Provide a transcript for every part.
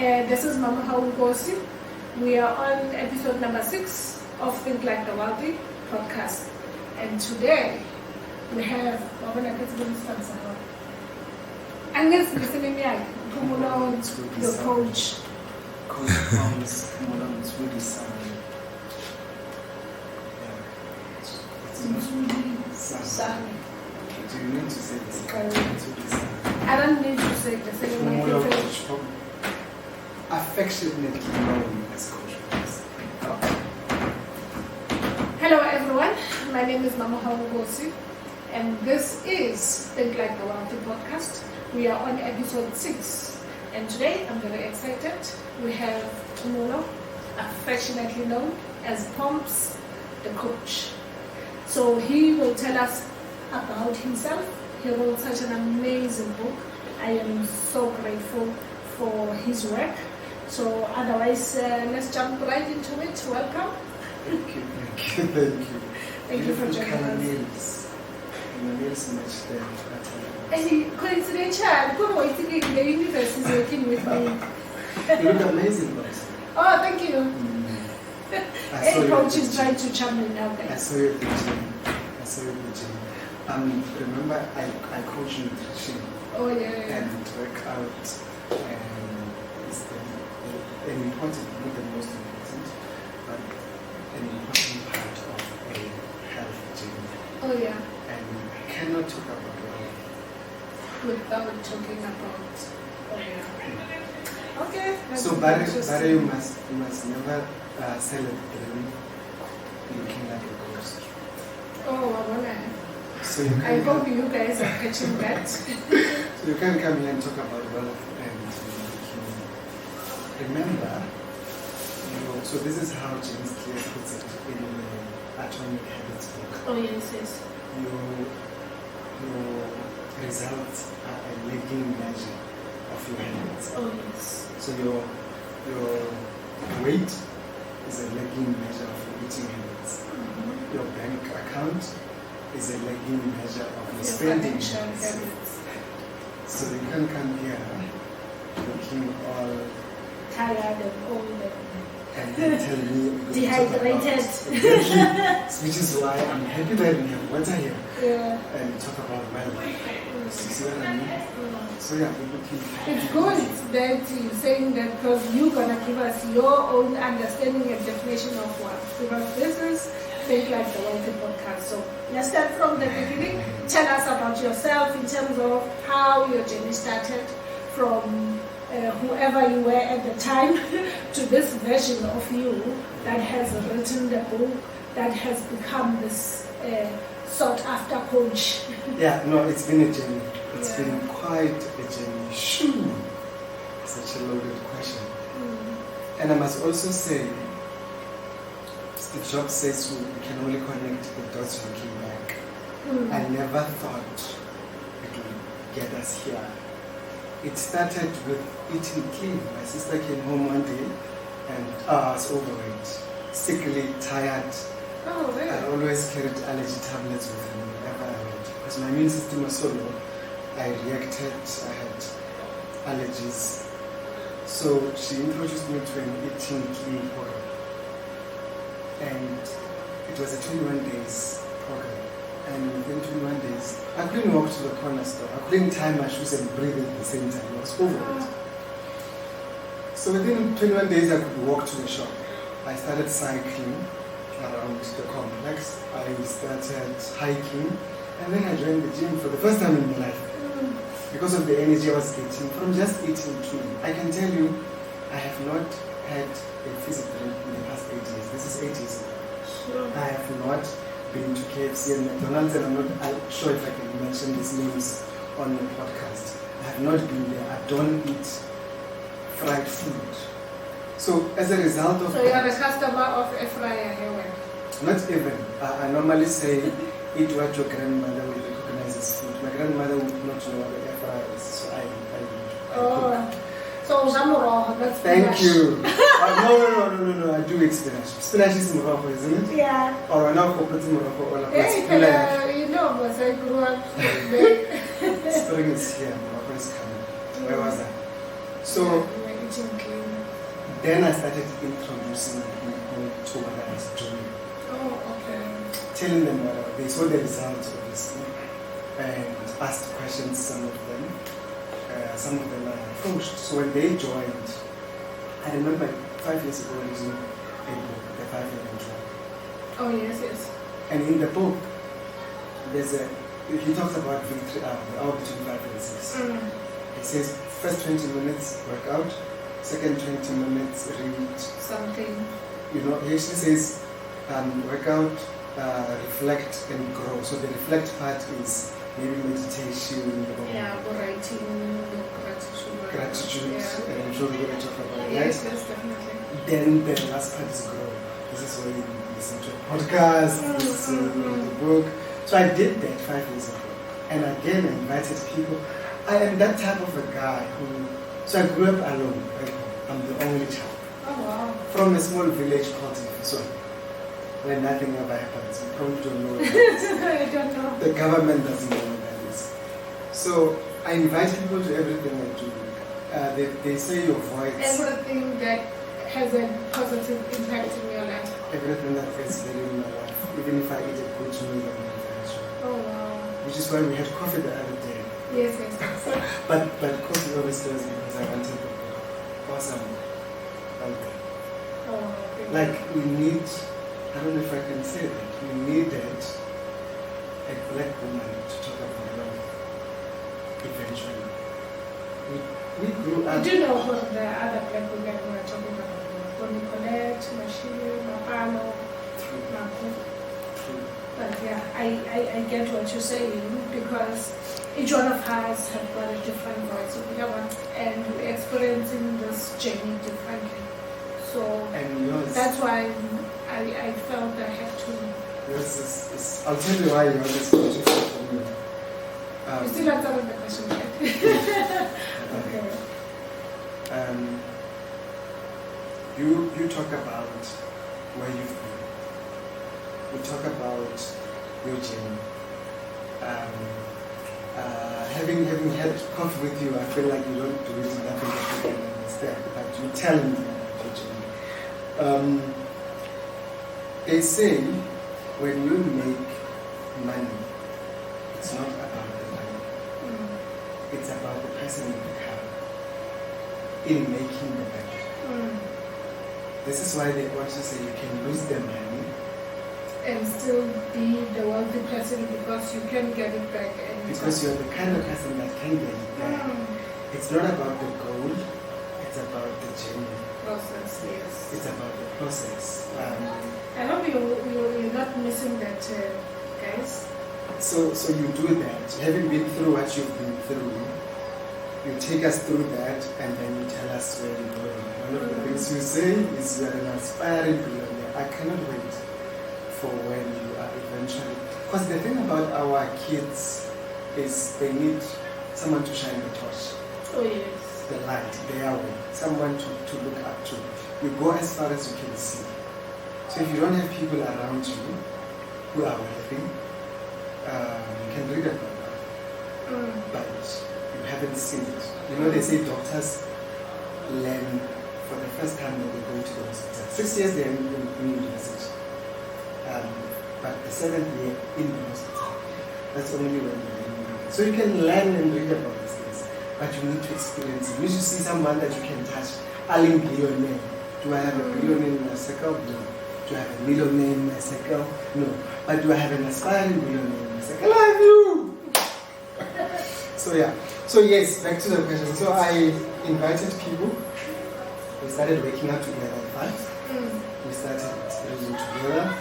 This is Mama Haungosi. We are on episode number 6 of Think Like the Wealthy podcast. And today we have Agnes Bissimia, the coach. Coach Thomas, it's really sad. Sunny. Do you need to say this? I don't need to say the same. Affectionately known as Coach Thomas. Hello everyone, my name is Mama Haungosi and this is Think Like the Wealthy podcast. We are on episode 6 and today I'm very excited. We have Tumulo, affectionately known as Pomps, the coach. So he will tell us about himself. He wrote such an amazing book. I am so grateful for his work. So otherwise, let's jump right into it. Welcome. Thank you. Thank you for joining us. Nails much there. Coincidential. Good waiting in the universe is working with me. You look amazing, boss. Oh, thank you. Any coach is trying to charm me now, guys. I saw you at the gym. Remember, I coach nutrition. Oh, yeah. And workout. And it's an important, not the most important, but an important part of a health journey. Oh, yeah. And I cannot talk about health without talking about. Oh, yeah. Okay. So, Barry, you must never sell a dream looking like a ghost. Oh, I wanna. So I hope you guys are catching that. So you can come here and talk about wealth and remember, so this is how James Clear puts it in the Atomic Habits book. Oh, yes. Your results are a lagging measure of your habits. Oh, yes. So your weight is a lagging measure of your eating habits. Mm-hmm. Your bank account is a lagging measure of your spending habits. So you can come here looking all tired and old and then tell me dehydrated. Exactly, which is why I'm happy that we have water here. Yeah. And talk about wealth. You see what I mean? So yeah, it's good that you're saying that because you're gonna give us your own understanding and definition of wealth. Because this is Think Like the Wealthy podcast. So let's start from the beginning. Tell us about yourself in terms of how your journey started from whoever you were at the time to this version of you that has written the book that has become this sought after coach. Yeah, no, it's been a journey. It's been quite a journey. Shoo! Such a loaded question. And I must also say, Steve Jobs says we can only connect the dots looking back. I never thought it would get us here. It started with eating clean. My sister came home one day and I was overweight, sickly, tired. Oh, really? I always carried allergy tablets with me whenever I went. Because my immune system was so low, I reacted, I had allergies. So she introduced me to an eating clean program. And it was a 21 days program. And within 21 days, I couldn't walk to the corner store. I couldn't tie my shoes and breathe at the same time. I was overweight. So within 21 days, I could walk to the shop. I started cycling around the complex. I started hiking. And then I joined the gym for the first time in my life. Because of the energy I was getting from just eating clean. I can tell you, I have not had a physical drink in the past 8 years. This is 8 years ago. Sure. I have not been to KFC and McDonald's, and I'm not sure if I can mention these names on the podcast. I have not been there. I don't eat fried food. So as a result of so you are a customer of air fryer here? Not even. I normally say, eat what your grandmother will recognize as food. My grandmother would not know what air fryer is, so I cook. So Zamuro, that's Thank you. No, I do eat spinach. Spinach is Morocco, isn't it? Yeah. Or I now put Morocco all across. Hey, you know, because I grew up there. Spring is here, Morocco is coming. Where was I? So eating clean. Then I started introducing people to what I was doing. Oh, okay. Telling them what they saw the results, obviously, and asked questions, some of them. Some of them I approached. So when they joined, I remember 5 years ago using a book, The 5 Million Tribe. Oh, yes, yes. And in the book, he talks about victory hour between 5 and 6. It says first 20 minutes workout, second 20 minutes read something. You know, he actually says workout, reflect and grow. So the reflect part is maybe meditation, or writing, gratitude, yeah. and I'm sure we're going to talk about it. Yes, Right? yes, definitely. Then the last part is grow. This is where you listen to a podcast, this is where you read the book. So I did that 5 years ago. And again, I invited people. I am that type of a guy who, so I grew up alone. Right? I'm the only child. Oh, wow. From a small village called Ifiswa, where nothing ever happens. You probably don't know what that is. I don't know. The government doesn't know what that is. So I invite people to everything I do. They say your voice. Everything that has a positive impact in your life. Everything that is value in my life. Even if I eat a good meal, I'm not very sure. Oh, wow. Which is why we had coffee the other day. Yes, yes, yes. But coffee always does because I wanted to go awesome. Oh, okay. Like we need, I don't know if I can say that, we needed a black woman to talk about love eventually. We grew up. I do know who the other black women who are talking about Bonnie Colette, Mashile, Mapano, Mapu. But yeah, I get what you're saying because each one of us have got a different voice and we're experiencing this journey differently. So And yours, that's why I felt I had to. yours is, I'll tell you why yours is different from you. You still answered the question, right? Okay. You talk about where you've been. You talk about your journey. Having had coffee with you, I feel like you don't do it nothing that you can understand, but you tell me about your journey. They say when you make money, it's not about the money. It's about the person you become in making the money. This is why they also say you can lose the money and still be the wealthy person because you can get it back. Because you're the kind of person that can get it back. It's not about the goal, it's about the journey. Process, yes. It's about the process. I hope you're not missing that, guys. So you do that. Having been through what you've been through, you take us through that and then you tell us where you're going. One of the things you say is you're an aspiring billionaire. I cannot wait for when you are eventually. Because the thing about our kids is they need someone to shine the torch. Oh yes. The light, their way. Someone to look up to. You go as far as you can see. So if you don't have people around you who are wealthy, you can read about that. But you haven't seen it. You know, they say doctors learn for the first time when they go to the hospital. 6 years they're in university. But the 7th year in the hospital, that's only when you're in university. So you can learn and read about these things, but you need to experience it. You should see someone that you can touch. I'm billionaire. Do I have a billionaire in my circle? No. Do I have a millionaire in my circle? No. But do I have an aspiring billionaire in my circle? I have you! So yeah. So yes, back to the question. So I invited people. We started waking up together at 5. We started reading together.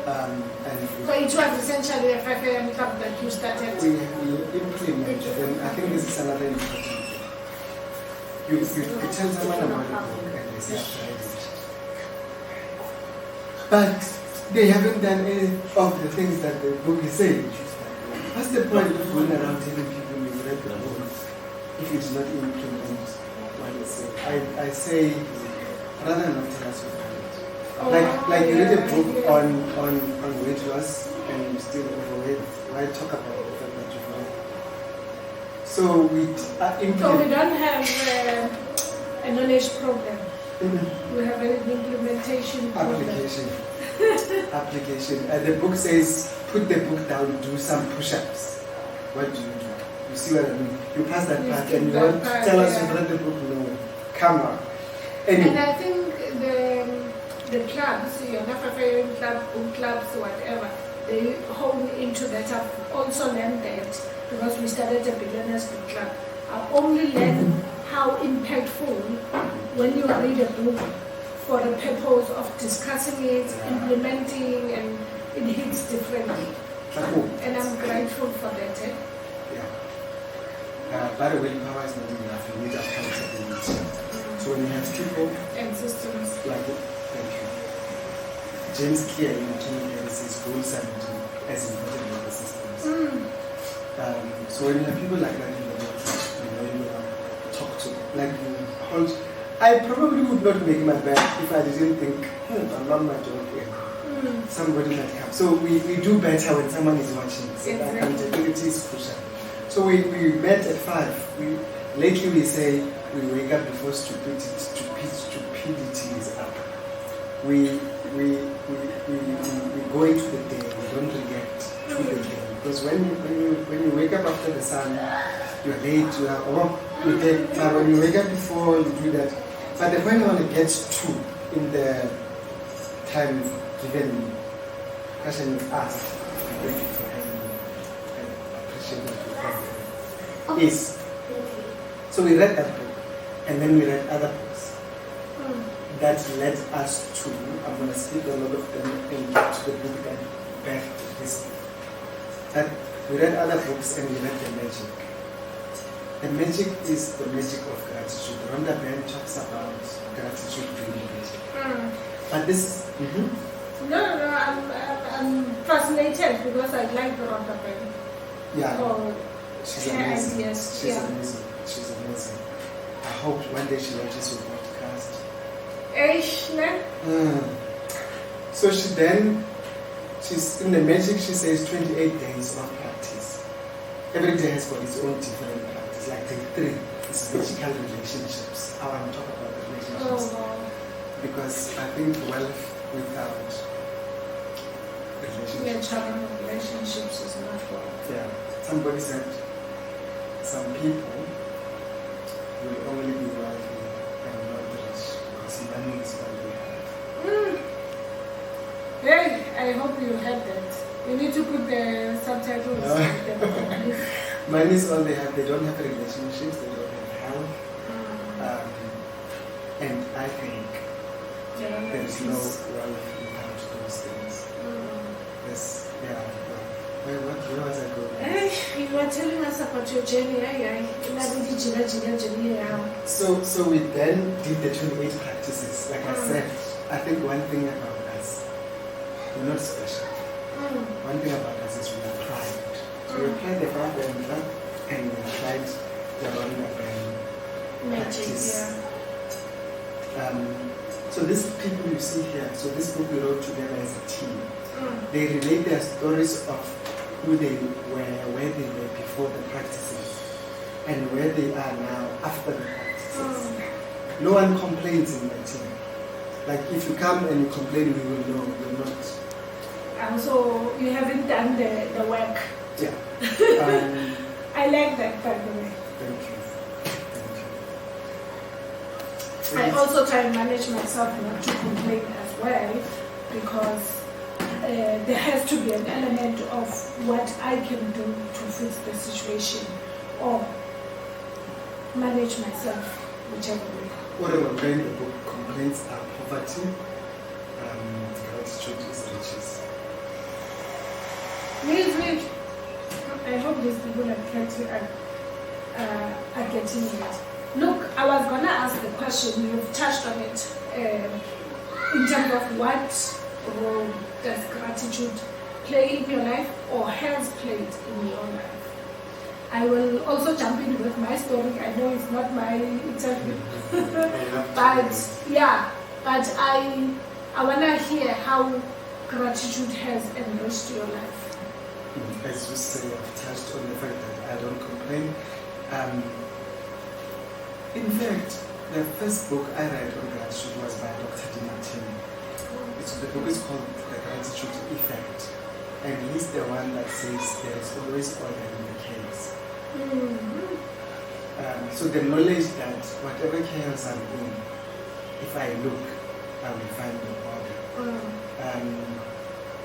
So it was essentially a 5 a.m. club that you started. We implemented, and I think this is another important thing. You tell someone about the book and they say, I've tried it. But they haven't done any of the things that the book is saying. What's the point of going around telling people you read the book if you do not implement what it says? I say, rather not tell us what like you read a book on weight loss and you're still overweight. Why talk about the fact that you're overweight? So we So we don't have a knowledge program. Mhm. We have an implementation program. Application. Application. The book says, put the book down, do some push-ups. What do? You see what I mean? You pass that You part skip and you that want to part, tell us yeah. you've read the book. No. Come on. And Anyway. I think the clubs, your Nafafarian club, book clubs, whatever, they hone into that. I've also learned that because we started a Billionaires Book Club. I only learned how impactful when you read a book for the purpose of discussing it, implementing, and it hits differently. Cool. And I'm grateful for that. Eh? Yeah. By the way, power is not enough. You need accountability. So when you have people And systems. like, thank you. James Clear in King says goals and as important as the systems. So when you have people like that in the book, you talk to, like you hold. I probably would not make my bed if I didn't think, I'm not my job here. Somebody might come. So we do better when someone is watching. So Exactly. accountability is crucial. So we met at 5. Lately we say we wake up before stupidity is up. We go into the day. We don't react to the day. Because when you wake up after the sun, you're late. You're dead. But when you wake up before, you do that. But the point I want to get to in the time given me, question you've asked, thank you for having me. I appreciate that you is. So we read that book, and then we read other books that led us to, I'm going to speak a lot of them and get to the book that birthed this. That we read other books and we read The Magic. The magic is the magic of gratitude. Rhonda Byrne talks about gratitude being magic. But this, No, I'm fascinated because I like the Rhonda Byrne. yeah, Oh, she's her amazing. ideas, She's yeah. amazing. She's amazing. I hope one day she watches your podcast. So she's in the magic, she says 28 days of practice. Every day has got its own different practice. Like day 3 is magical relationships. I want to talk about the relationships. Oh, wow. Because I think wealth without Yeah, relationships. charming relationships is not well. Yeah. Somebody said some people will only be wealthy and not rich because money is all they have. Hey, I hope you heard that. You need to put the subtitles. Money is all they have. They don't have relationships. They don't have health. And I think there is no wealth without those things. Yes, yeah. Where was I going? You were telling us about your journey. So we then did the 28 practices. Like I said, I think one thing about us, we're not special. One thing about us is we are pride. So we applied the Father and Son, and we applied the Rhonda Byrne practice. So these people you see here, so this book we wrote together as a team. They relate their stories of who they were, where they were before the practices, and where they are now after the practices. No one complains in my team. Like if you come and you complain, we will know you're not. And so you haven't done the work. Yeah. I like that, by the way. Thank you. I also try and manage myself not to complain as well, because there has to be an element of what I can do to fix the situation or manage myself, whichever way. What about when the book complaints are poverty, gratitude is riches? Wait. I hope these people are getting it. Look, I was going to ask the question, you've touched on it, in terms of what role does gratitude play in your life or has played in your life. I will also jump in with my story. I know it's not my interview, but I want to hear how gratitude has enriched your life. As you say, I've touched on the fact that I don't complain. In fact, The first book I read on gratitude was by Dr. DiMartini. The book is called The Gratitude Effect. And he's the one that says there is always order in the chaos. So the knowledge that whatever chaos I'm in, if I look, I will find the order.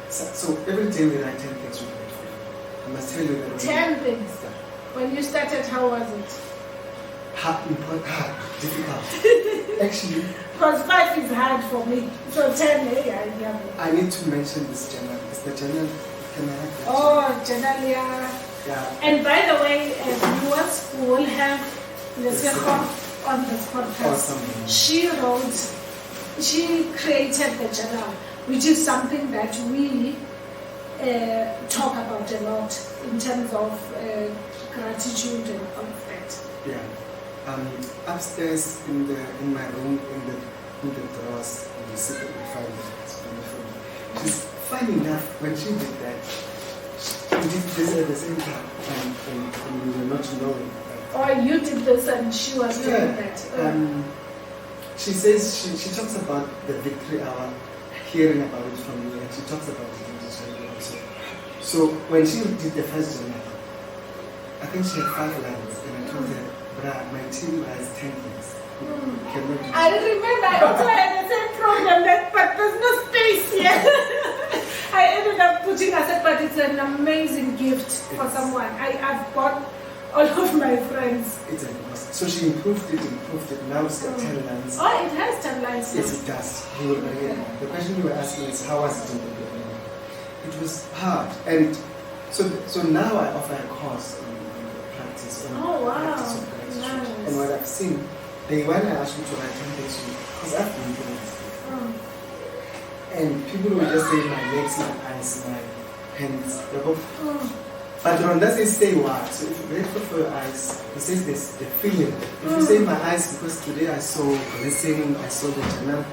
So every day we write 10 things we're grateful for. I must tell you that 10 things. When you started, how was it? Hard, difficult. Actually, because 5 is hard for me. So 10, yeah. I need to mention this journal. It's the journal. Can I have that? Oh, journal, yeah. Yeah. And by the way, viewers, we will have Lesego on this podcast. Awesome. She created the journal, which is something that we talk about a lot in terms of gratitude and all of that. Yeah. Upstairs in my room, in the drawers, in the secret, we find it. It's beautiful. She's funny enough, when she did that, she did this at the same time, and we were not knowing. Oh, you did this and she was doing that. She says she talks about the victory hour, hearing about it from me, and she talks about it in the journal also. So when she did the first journal, I think she had 5 lines, and I told her, "Brah, my team writes 10 things. I remember I also had the same problem, but there's no space here." I ended up putting, I said, but it's an amazing gift for someone. I've bought all of my friends. It's an awesome. So she improved it. Now it's got 10 lines. Oh, it has 10 lines. Yes, it does. He will bring it. The question you were asking is, how was it in the beginning? It was hard. And so now I offer a course on the practice. Oh, wow. Practice of gratitude. Nice. And what I've seen, when I asked you to write 10 things, because I've been doing it. And people will just say my legs, my eyes, my hands. But Ron doesn't say what. So if you're grateful for your eyes, he says this, the feeling. If you say my eyes, because today I saw listening, I saw the journal.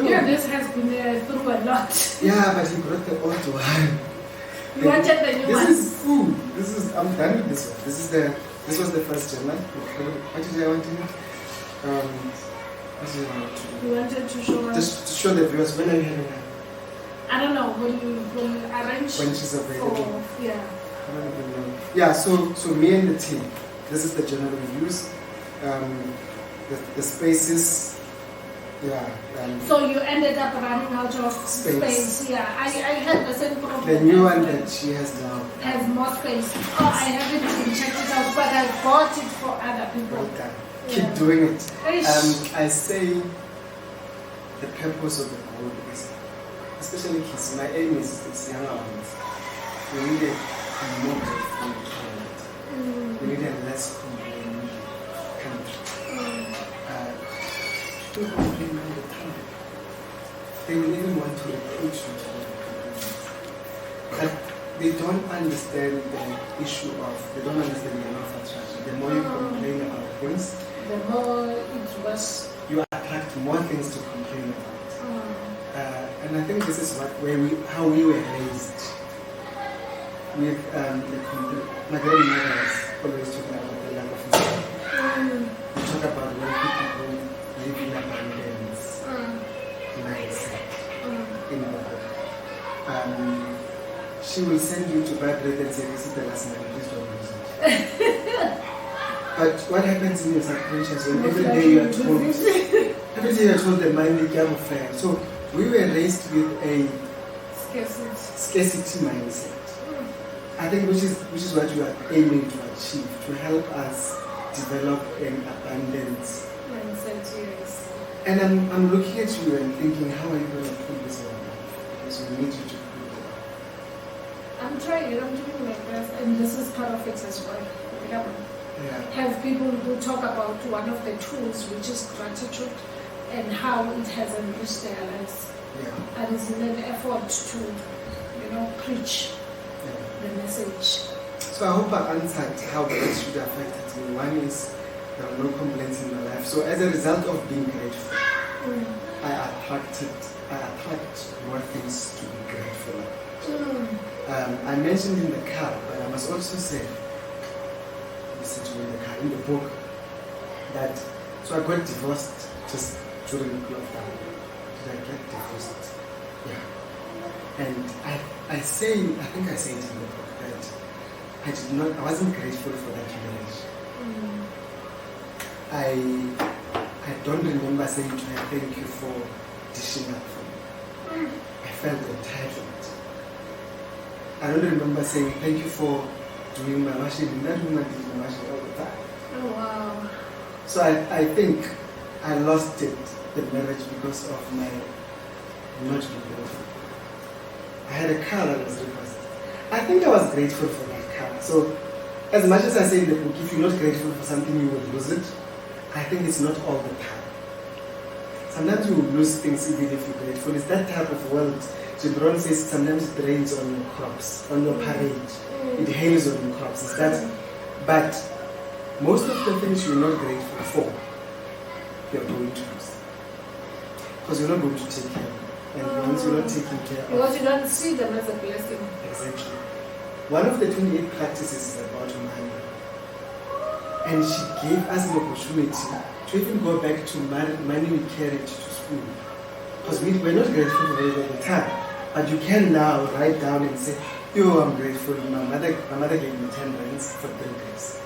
Yeah, this has been through a lot. Yeah, but he brought the old one. You wanted the new one. This is I'm done with this one. This was the first journal. What did I want to do? What did I want to do? You wanted to show us? Just to show the viewers, when are you having her? I don't know, we'll arrange when she's available. Yeah. I don't even know. Yeah, so me and the team, this is the journal we use. The spaces, yeah. So you ended up running out of space. Yeah, I had the same problem. The new one that she has now has more space. Oh, I haven't even checked it out, but I bought it for other people. Well done. Keep doing it. I say the purpose of the goal is, especially kids, my aim is it's younger ones. We need a more grateful planet. We need a less complaining country. People complain all the time. They will even want to approach you to but they don't understand the issue of, they don't understand the law of attraction. The more you complain about things, the more it was. You attract more things to complain about. And I think this is how we were raised. With my grandmother was always talking about the lack of love. We talk about when people live in abundance mindset in the book. She will send you to vibrate and say, "This is the last night, please don't use it." But what happens in your subconscious when every day you are told the mind is your friend. So we were raised with a scarcity mindset. I think which is what you are aiming to achieve, to help us develop an abundance mindset. Yes. And I'm looking at you and thinking, how are you going to pull this off? Because we need you to pull it off. I'm trying. I'm doing my best, and this is part of it as well. Yeah. Have people who talk about one of the tools, which is gratitude, and how it has enriched their lives. Yeah. And it's in an effort to, preach the message. So I hope I answered how gratitude affected me. One is there are no complaints in my life. So as a result of being grateful, I attract more things to be grateful of. I mentioned in the car, but I must also say, in the book, that So I got divorced just during lockdown. Did I get divorced? Yeah. And I think I said in the book that I wasn't grateful for that marriage. I don't remember saying to her, thank you for dishing up for me. I felt entitled. I don't remember saying thank you for doing my washing. That woman did my washing all the time. Oh, wow. So I think I lost it, the marriage, because of my not being grateful. I had a car that was repossessed. I think I was grateful for that car. So as much as I say in the book, if you're not grateful for something, you will lose it. I think it's not all the time. Sometimes you will lose things even if you're grateful. It's that type of world. Gibran says sometimes it rains on your crops, on your parade. It hails on your crops. It's that. But most of the things you're not grateful for, you're going to lose. Because you're not going to take care of them. And once you're not taking care of Because you don't see them as a blessing. Exactly. One of the 28 practices is about money. And she gave us an opportunity to even go back to money we carried to school. Because we were not grateful for it at the time. But you can now write down and say, yo, I'm grateful. My mother gave me 10 rands for 3 days.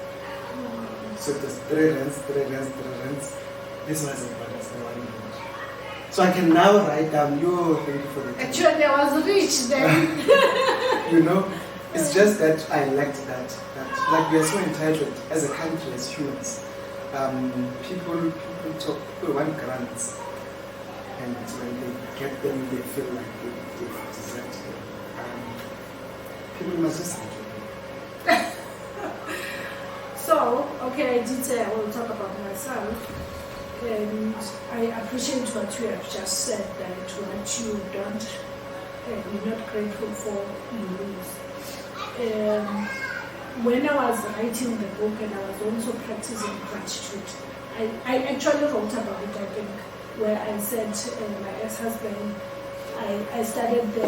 So it was 3 rands. This was about us, the 1 rands. So I can now write down, yo, thank you for the 10. Actually, I was rich then. You know? It's just that I lacked that like we are so entitled as a country, as humans. People want grants, and when they get them, they feel like they deserve them. People must just enjoy them. So, okay, I did say I will talk about myself, and I appreciate what you have just said, that what you don't, you're not grateful for, you lose. When I was writing the book and I was also practicing gratitude, I actually wrote about it, I think, where I said my ex-husband, I started the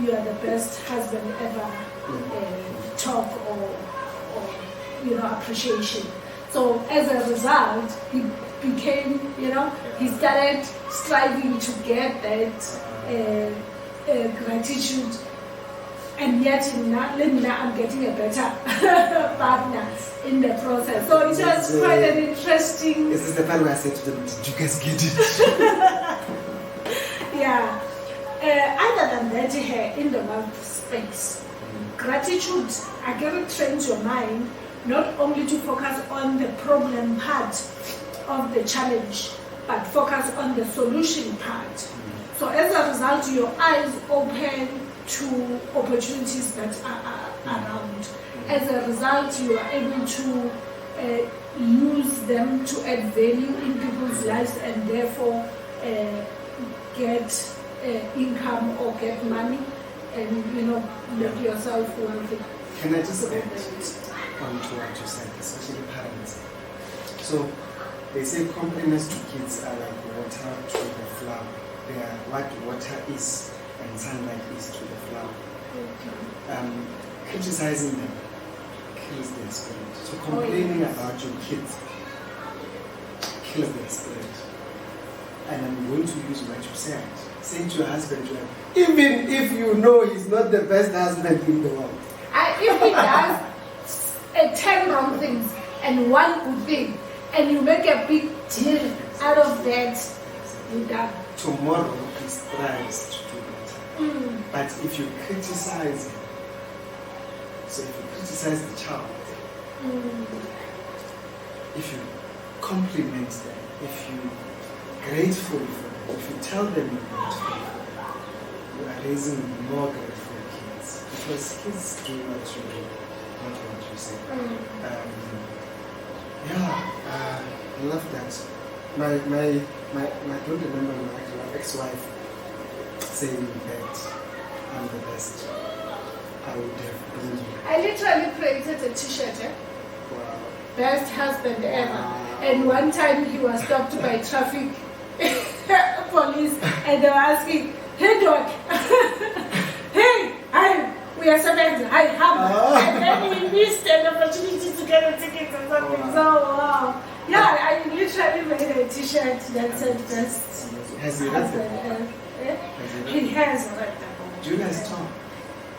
"you are the best husband ever" talk or appreciation. So as a result, he became, he started striving to get that gratitude. And yet now I'm getting a better partner in the process. So it was quite an interesting... This is the part where I said to them, did you guys get it? Yeah. Other than that, in the work space, gratitude, I get it trains your mind not only to focus on the problem part of the challenge, but focus on the solution part. So as a result, your eyes open to opportunities that are around. As a result, you are able to use them to add value in people's lives and therefore get income or get money and make yourself wealthy. Can I just add on to what you said, especially parents? So they say compliments to kids are like water to the flower. They are what water is and sunlight is to the flower. Criticizing them kills their spirit. So complaining about your kids kills their spirit. And I'm going to use what you said. Say to your husband, even if you know he's not the best husband in the world. If he does 10 wrong things and 1 good thing, and you make a big deal out of that, you're done. Tomorrow he strives to do better. But if you criticize him, so if you criticize the child, if you compliment them, if you're grateful for them, if you tell them you're grateful for them, you are raising more grateful kids. Because kids do what you do, not what you say. I love that. I don't remember my ex-wife saying that I'm the best. I would have been. I literally created a t-shirt, Wow. best husband ever. And one time he was stopped by traffic police and they were asking, hey dog, hey, we are servants, and then we missed an opportunity to get a ticket or something. So wow. Yeah, I literally made a t-shirt that said best. Has he read the book? He has read the book. Do you guys talk?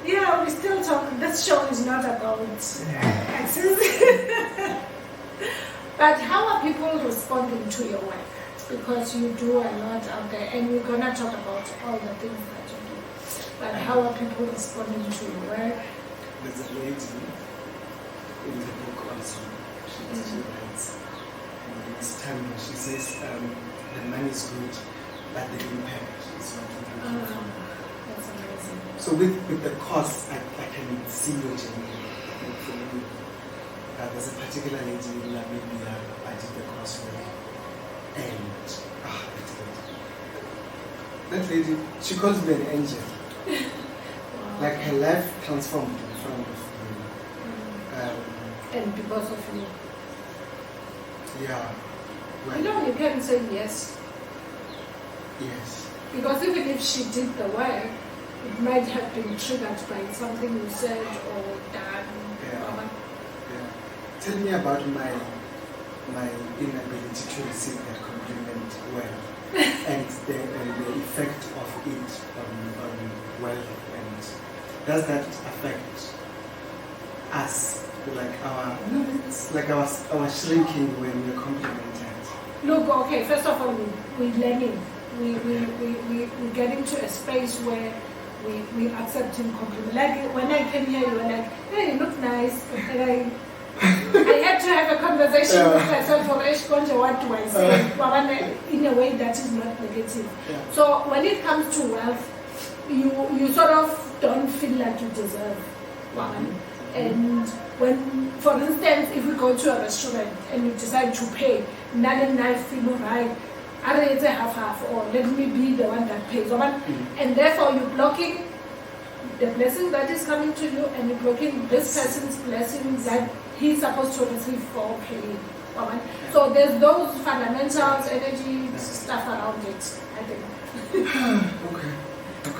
Yeah, we still talk. This show is not about exes. But how are people responding to your work? Because you do a lot out there, and we're gonna talk about all the things that you do. But how are people responding to your work? There's a lady in the book also. She writes, it's time she says the money is good, but the impact is what you can do. That's amazing. So with the cost, I can see your journey. Like for me, there's a particular lady in Namibia I did the course with, and that lady, she calls me an angel. Wow. Like her life transformed in front of me. And because of you. Yeah. Well, You can say yes. yes. Because even if she did the work, it might have been triggered by something you said or done. Yeah. Tell me about my inability to receive that compliment well, and the effect of it on wealth, and does that affect us, like our shrinking when we're complimented? Look, okay, first of all, we're learning. We get into a space where we accepting compliment. Like when I came here, you were like, hey, you look nice. And I had to have a conversation with myself for what do I say? In a way that is not negative. Yeah. So when it comes to wealth, you sort of don't feel like you deserve one. And when, for instance, if we go to a restaurant and you decide to pay, not and I feel right, I rate a half, or let me be the one that pays. And therefore you're blocking the blessing that is coming to you, and you're blocking this person's blessing that he's supposed to receive for paying. So there's those fundamentals, energy, stuff around it, I think. Okay.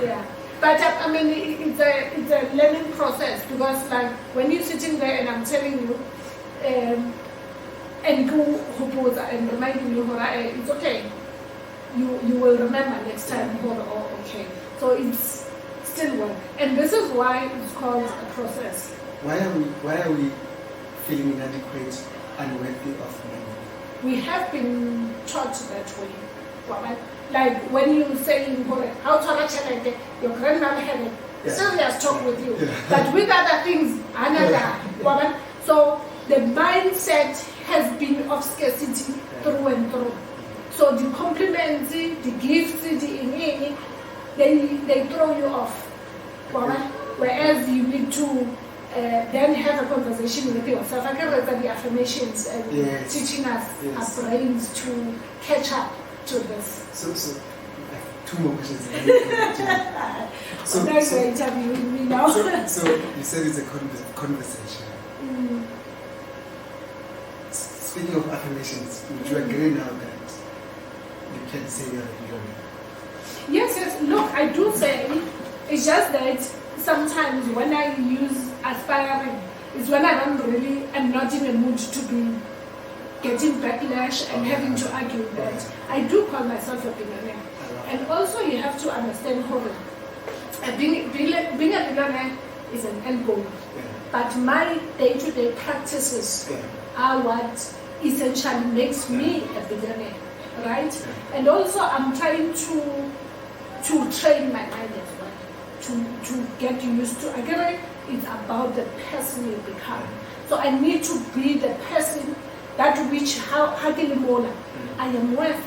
Yeah. But I mean, it's a learning process, because like when you're sitting there and I'm telling you, and reminding you, it's okay. You will remember next time, okay. So it's still work, and this is why it's called a process. Why are we feeling inadequate, unworthy of money? We have been taught that way. Like when you say how to your grandmother had a serious talk with you, but with other things, another woman. So the mindset has been of scarcity through and through. So the compliments, the gifts, they throw you off. Whereas you need to then have a conversation with yourself. I can read the affirmations and teaching us our brains to catch up to this. So two more questions. So you're interviewing me now. So you said it's a conversation. Speaking of affirmations, would you agree now that you can say you're a billionaire? Yes. Look, I do say. It's just that sometimes when I use aspiring, it's when I don't really, am not in a mood to be getting backlash and having to argue that. I do call myself a billionaire. And also you have to understand, being a billionaire is an end goal. But my day-to-day practices are what essentially makes me a billionaire, right? And also I'm trying to train my mind as well, to get used to. Again, it's about the person you become. So I need to be the person that which I am worth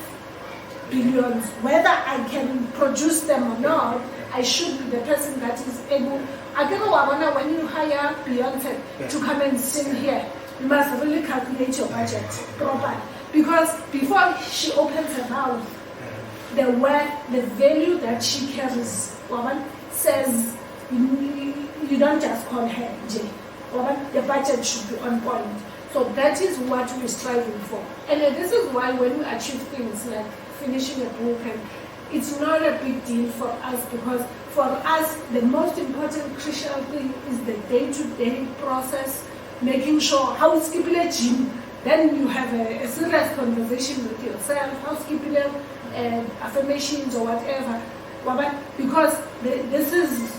billions. Whether I can produce them or not, I should be the person that is able. When you hire Beyonce to come and sing here, you must really calculate your budget properly. Because before she opens her mouth, the value that she carries, says you don't just call her J. The budget should be on point. So that is what we're striving for. And this is why when we achieve things like finishing a book, and it's not a big deal for us, because for us the most important crucial thing is the day-to-day process, making sure how skipper gym then you have a serious conversation with yourself, housekeeping and affirmations or whatever. Because this is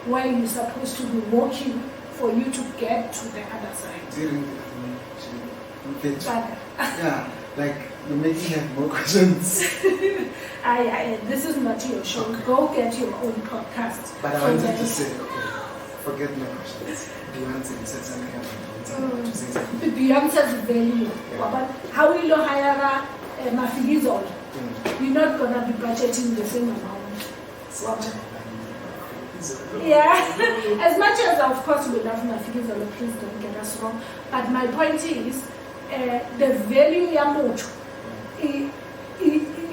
where you're supposed to be walking for you to get to the other side. During the affirmation, yeah, like you're making have more questions. This is not your show. Okay. Go get your own podcast. But I wanted to say, okay, forget my questions. Beyonce said something about to say something. Beyonce's value. Yeah. How will you hire Mafilizol? You're not going to be budgeting the same amount. Yeah, as much as of course we love Mafilizol, please don't get us wrong. But my point is, the value yamucho, it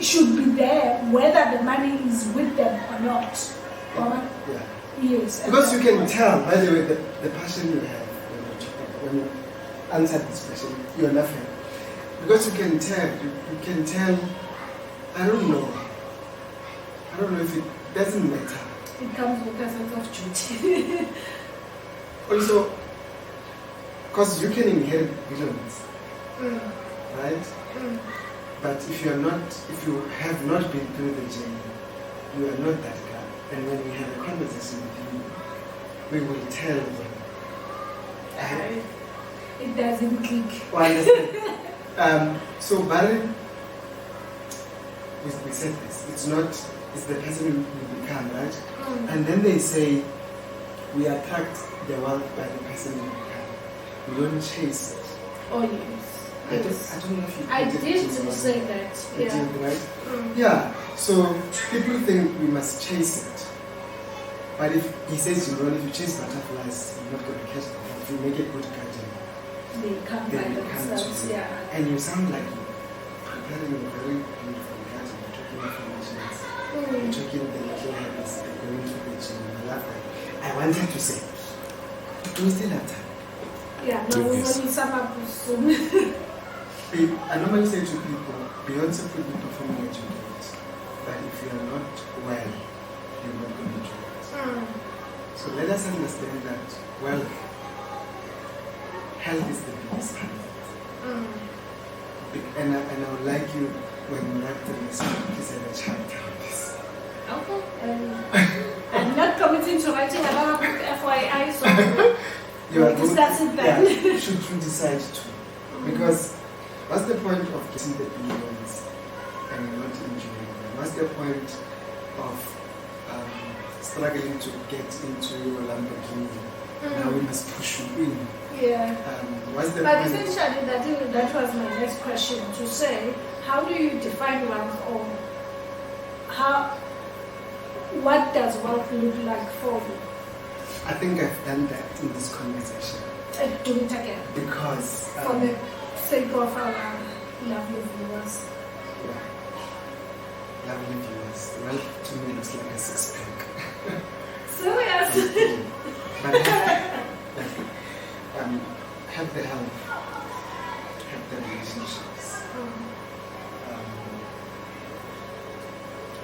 should be there whether the money is with them or not. Yeah. Yes. Because you can tell, by the way, the passion you have when you answer this question, you're laughing. Because you can tell, I don't know if it doesn't matter. It comes with a sense of duty. Also, because you can inherit billions, right? But if you have not been through the journey, you are not that guy. And when we have a conversation with you, we will tell them. It doesn't click. Well, understand. So Barry, we said this. It's the person you become, right? And then they say we attract the wealth by the person you become. We don't chase it. Oh yes. I don't know if you I put it did into say that. You Yeah. did, right? Yeah. So people think we must chase it. But if he says if you chase butterflies, you're not going to catch them. If you make a good garden, They come by they will come themselves. to you. Yeah. And you sound like you're preparing a very beautiful garden. You're talking affirmations. You're talking the little habits. You're going to the gym. I love that. I wanted to say, do we still have time? Yeah. No, we will sum up soon. I normally say to people, Beyonce could be performing at your date, but if you are not well, you're not going to enjoy it. So let us understand that, well, health is the biggest health. And I would like you, when you write the message, please have a chat about this. Okay. I'm not committing to writing another book, FYI, so we'll discuss it then. Yeah, should you decide to. Because what's the point of getting the billions and not enjoying them? What's the point of struggling to get into your Lamborghini? Now we must push you in. Yeah. What's the But point? essentially, that was my next question, to say, how do you define wealth, or what does wealth look like for you? I think I've done that in this conversation. Do it again, Because for the sake of our lovely viewers. yeah, lovely viewers. Wealth to me looks like a six-pack. Serious? But have the health, have the relationships,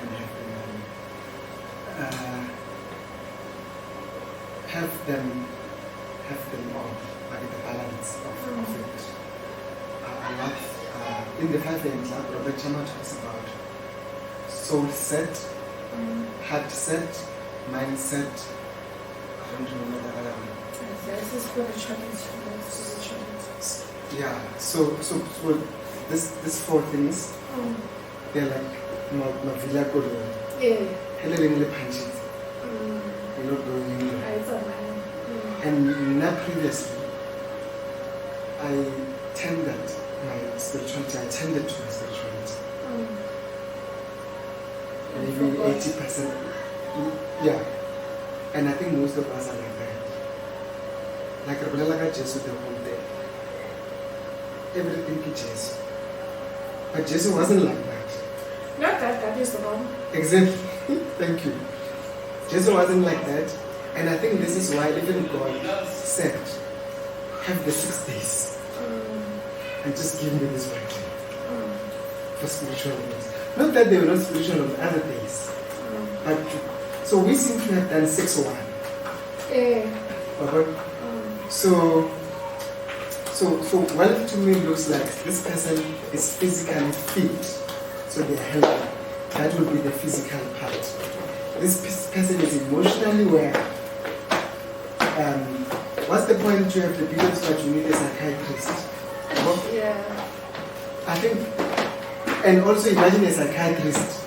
and have the money. Have them all, like the balance of it. I love, in the 5 AM Club, Robert Chama talks about soul set, heart set, mindset. I don't remember the other one. This is spirituality. Yeah, so this 4 things, they're like Mavila Kodo. Yeah. Helen le punches. You're not going anywhere. It's amazing. And not previously, I tended to my spirituality. Maybe 80%. Yeah. And I think most of us are like that. Like Rabbi Jesus the whole day. Everything is Jesus. But Jesus wasn't like that. Not that is the one. Exactly. Thank you. Jesus wasn't like that. And I think this is why even God said, have the 6 days. And just give me this one day for spiritual days. Not that they were not spiritual on other days. But so we seem to have done 6 or 1. Yeah. So So wealth to me looks like this person is physically fit, so they're healthy. That would be the physical part. This person is emotionally well. What's the point to have the billions but you need a psychiatrist? Yeah. I think, and also imagine a psychiatrist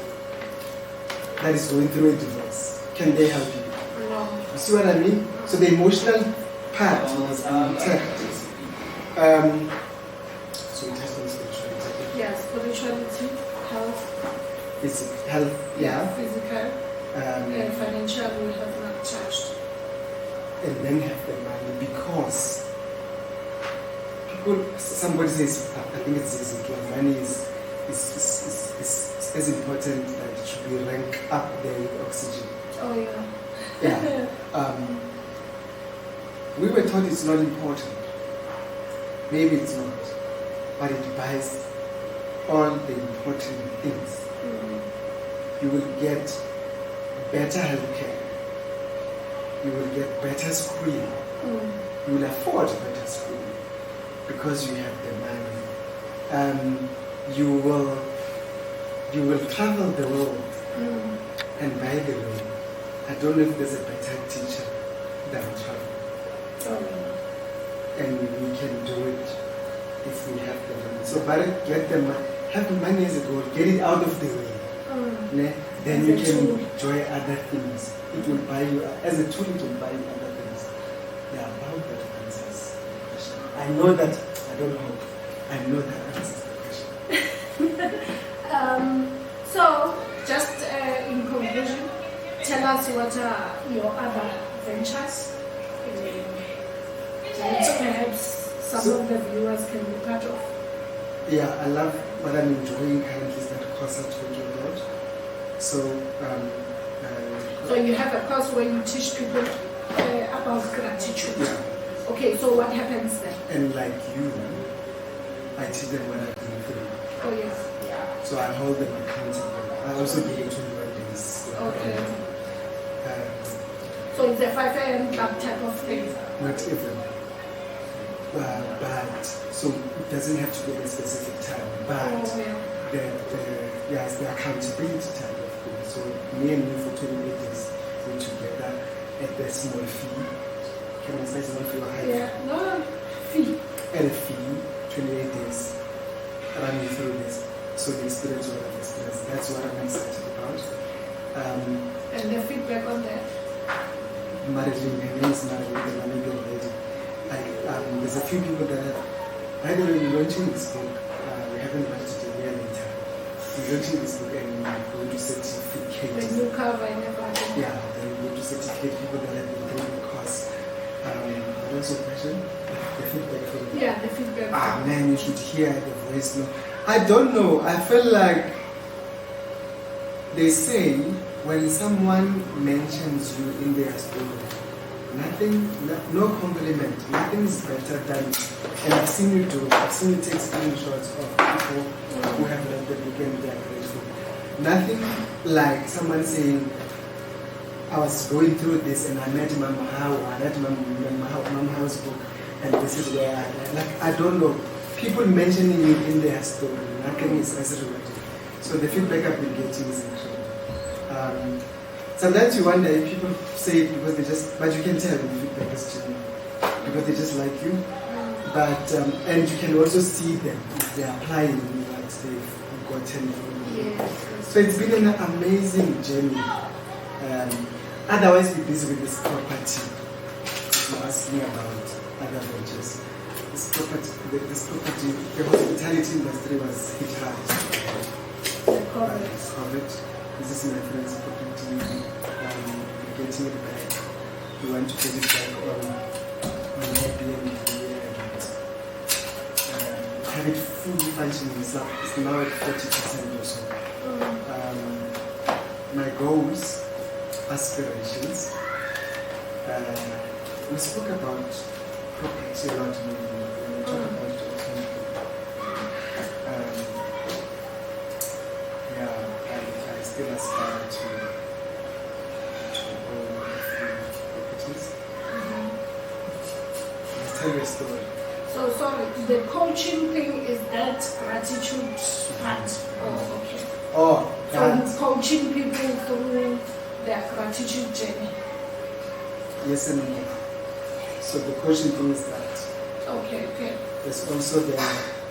that is going through a divorce. Can they help you? No. You see what I mean? So the emotional part was intact. So it has also spirituality. Yes, spirituality, health. Health, yeah. Physical. And financial we have not touched. And then have the money because people, somebody says, I think it says it, money is as important that it should be ranked up there with oxygen. Oh yeah. Yeah. We were taught it's not important. Maybe it's not. But it buys all the important things. You will get better healthcare. You will get better schooling. You will afford better schooling because you have the money. You will travel the world and by the way, I don't know if there's a better teacher than travel. And we can do it if we have the money. So but get the money, have money as a goal, get it out of the way. Then you can enjoy other things. It will buy you, as a tool, it will buy you other things. Yeah, about that answers the question. I know that, I don't know, I know that answers the question. So, just in conclusion, tell us what are your other ventures that perhaps some of the viewers can be part of. Yeah, I love what I'm enjoying currently is that course I'm talking about. So you have a course where you teach people about gratitude. Yeah. Okay, so what happens then? And like you, I teach them what I've been through. Oh yes. So I hold them accountable. I also do it 21 days. Okay. So it's a 5 a.m. club type of thing? Not even. But so it doesn't have to be at a specific time. But the accountability type of thing. So me and you for 28 days we're together at the small fee. Can I say small fee or high? Yeah, no fee. At a fee, 28 days, running through this. So the experience what I've experienced. That's what I'm excited about. And the feedback on that? Marilyn, her name is Marilyn, the Namibian lady. There's a few people that have, by the way, we're launching this book. We haven't launched it a year later. We're launching this book and we're going to certificate. The new cover and everything. Yeah, then we're going to certificate people that have been doing the course. What was your question? The feedback from you. Yeah, the feedback. Man, you should hear the voice note. I don't know. I feel like they say when someone mentions you in their story, no compliment, nothing is better than, and I've seen you do, I've seen you take screenshots of people who have read the book and they are grateful. Nothing like someone saying, I was going through this and I met Mama How, I read Mama How's book and this is where I don't know. People mentioning you in their story, nothing is as rewarding. So the feedback I've been getting is incredible. Sometimes you wonder if people say it because they just, but you can tell the feedback is genuine because they just like you. But and you can also see them if they're applying what they've gotten from you. Yes. So it's been an amazing journey. Otherwise, we're busy with this property. You asked me about other ventures. This property, the hospitality industry was hit hard. COVID. This is my friend's property. We're getting it back. We want to get it back on Airbnb and have it fully functioning. It's now at 40% or so. My goals, aspirations. We spoke about property a lot when we talk about it. I still aspire to own a few properties. Let's tell you a story. So sorry, the coaching thing is that gratitude part. Oh, okay. Oh, So coaching people through their gratitude journey. yes and no. So the coaching thing is that Okay. there's also the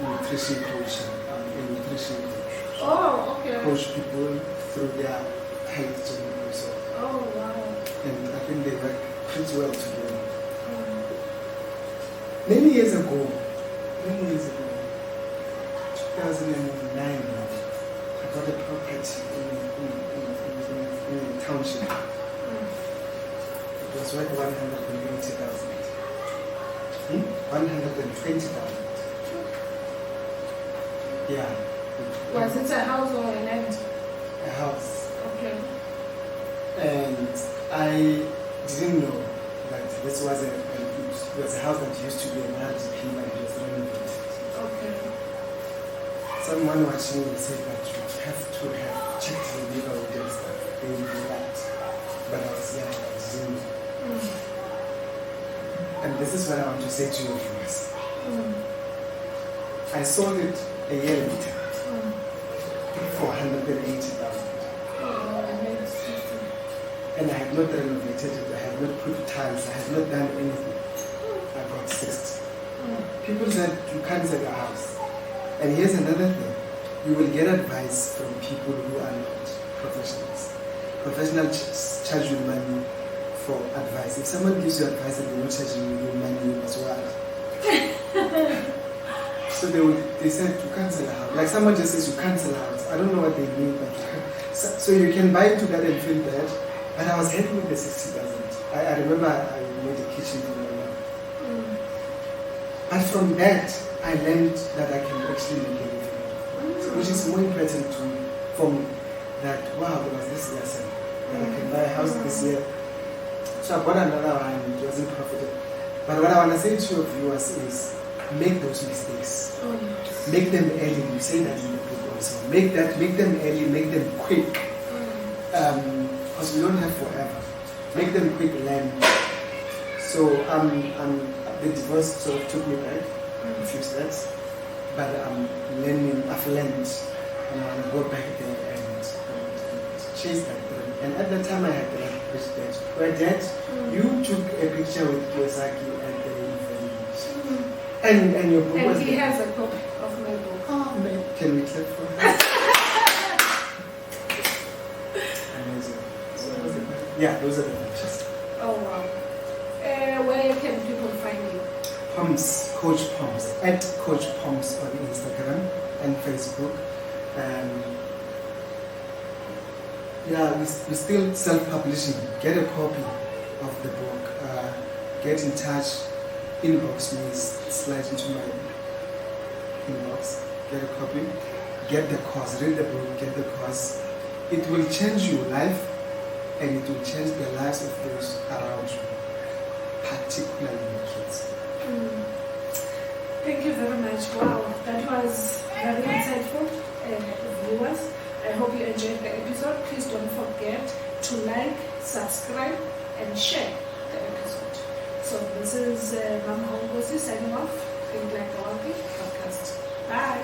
nutrition coaching, a nutrition coach. Oh, okay. Coach people through their health journey also. Oh, wow. And I think they work pretty well together. Mm. Many years ago, 2009, I got a property in a township. Mm. It was worth 120,000. 120,000. Yeah. Was it a house or a land? A house. Okay. And I didn't know that this was a house that used to be an RDP, but it was renovated. Okay. Someone watching will say that you have to have checked the neighborhood and stuff. They will do that. But I was young, I didn't know. Mm. And this is what I want to say to your viewers. Mm. I sold it a year later Mm. for 180,000. Oh, amazing. And I have not renovated it, I have not put tiles, I have not done anything. I got 60. Mm. People said you can't sell a house. And here's another thing. You will get advice from people who are not professionals. Professionals charge you money for advice. If someone gives you advice and they're not charging you money, you must worry. So they said you can't sell a house. Like someone just says you can't sell a house. I don't know what they mean, but you can't. So you can buy into that and feel bad. But I was happy with the 60,000. I remember I made a kitchen for my mom. Mm. And from that, I learned that I can actually make anything. So, which is more important for me. That wow, there was this lesson that I can buy a house this year. So I bought another one. It wasn't profitable. But what I want to say to your viewers is, make those mistakes. Oh, yes. Make them early. You say that in the book also. Make them early. Make them quick. Because we don't have forever. Make them quick. Learn. So the divorce sort of took me back a few steps, but I'm learning. I've learned, and I want to go back there and chase that dream. And at that time, I had that rich dad. Where dad, you took a picture with Kiyosaki at the event, and your book was And he there. has a copy of my book. Oh man, can we clap for that? Amazing. So those are those are the pictures. Oh, wow. Where can people find you? Poms, Coach Poms, at Coach Poms on Instagram and Facebook. We're still self-publishing. Get a copy of the book. Get in touch. Inbox me. Slide into my inbox. Get a copy. Get the course. Read the book. Get the course. It will change your life, and it will change the lives of those around you, particularly your kids. Thank you very much. Wow, that was very insightful, viewers. I hope you enjoyed the episode. Please don't forget to like, subscribe, and share the episode. So this is Mama Hongosi signing off. Think Like a Wealthy podcast. Bye.